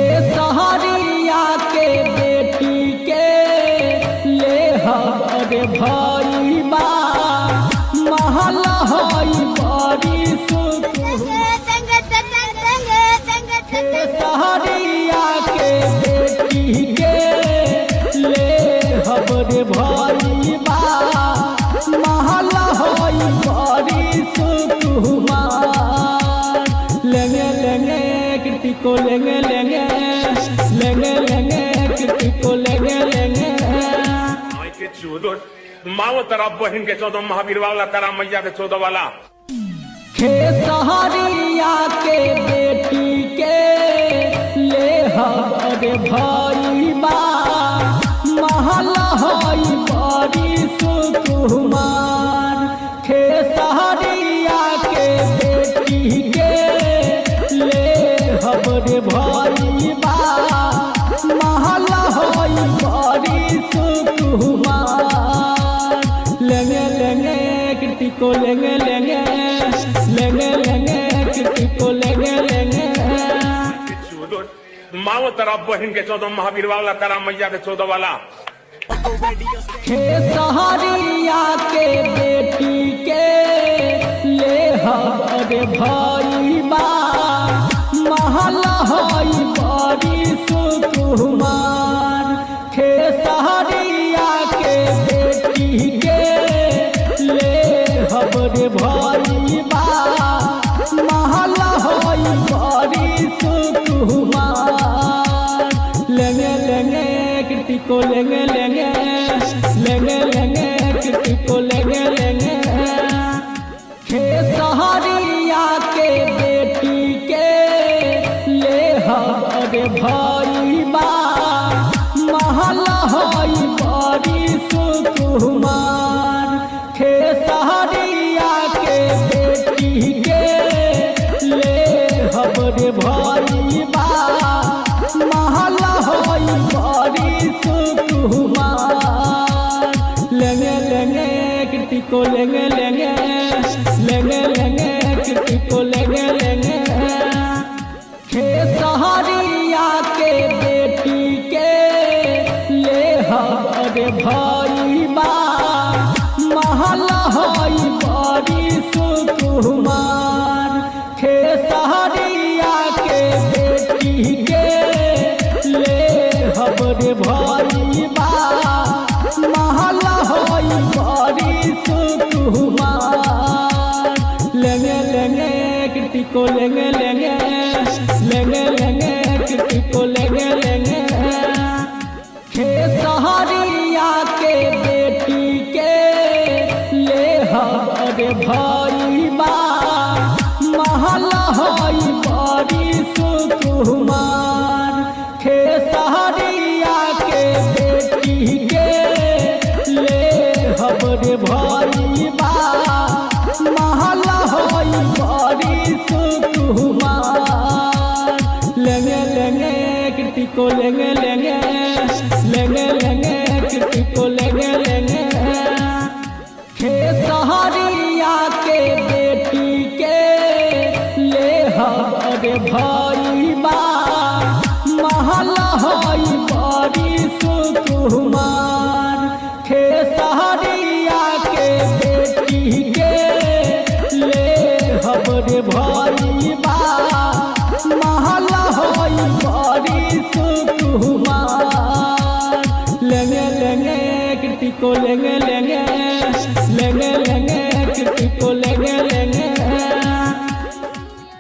खेसहरिया के बेटी के ले हर भाई बा महल हई बड़ी सुख खेसहरिया के बेटी के ले हर भाई बा महल हई बड़ी सुकुमार लेंगे लेंगे कृति को लेंगे लेंगे लेंगे लेंगे कृति को लेंगे लेंगे माओ तेरा बहन के 14 महावीर वाला तेरा मैया के 14 वाला खेसहरिया के बेटी के ले हर भाई बा महल हई बड़ी सुकुमार खेसहरिया के बेटी के ले हर भाई बा महल हई बड़ी सुकुमार लेंगे लेंगे कृति को लेंगे लेंगे लेंगे लेंगे कृति को लेंगे लेंगे माओ तेरा बहन के 14 महावीर वाला तेरा मैया के 14 वाला खेसहरिया के बेटी के ले हर भाई बा महल हई बड़ी सुकुमार खेसहरिया के बेटी के ले हर भाई बा महल हई बड़ी सुकुमार लेंगे लेंगे कृति को लेंगे लेंगे लेंगे लेंगे कृति को लेंगे लेंगे खेसहरिया के बेटी के ले हर भाई बा महल हई बड़ी सुकुमार खेसहरिया के बेटी के ले हर भाई बा महल हई बड़ी सुकुमार लेंगे लेंगे कृति को लेंगे लेंगे लेंगे लेंगे कृति को लेंगे लेंगे खेसहरिया के बेटी के ले हर भाई बा महल हई बड़ी सुकुमार खेसहरिया के बेटी के ले हर भाई बा महल हई बड़ी सुकुमार लेंगे लेंगे कृति को लेंगे लेंगे लेंगे लेंगे कृति को लेंगे लेंगे खेसहरिया के बेटी के ले हर भाई बा महल हई बड़ी सुकुमार खेसहरिया के बेटी के ले हर भाई बा महल हई बड़ी सुकुमार लेंगे लेंगे कृति को लेंगे लेंगे लेंगे लेंगे कृति को लेंगे लेंगे खेसहरिया के बेटी के ले हर भाई बा महल हई बड़ी सुकुमार खेसहरिया के बेटी के ले हर भाई बा महल हई बड़ी सुकुमार लेंगे लेंगे कृति को लेंगे लेंगे लेंगे लेंगे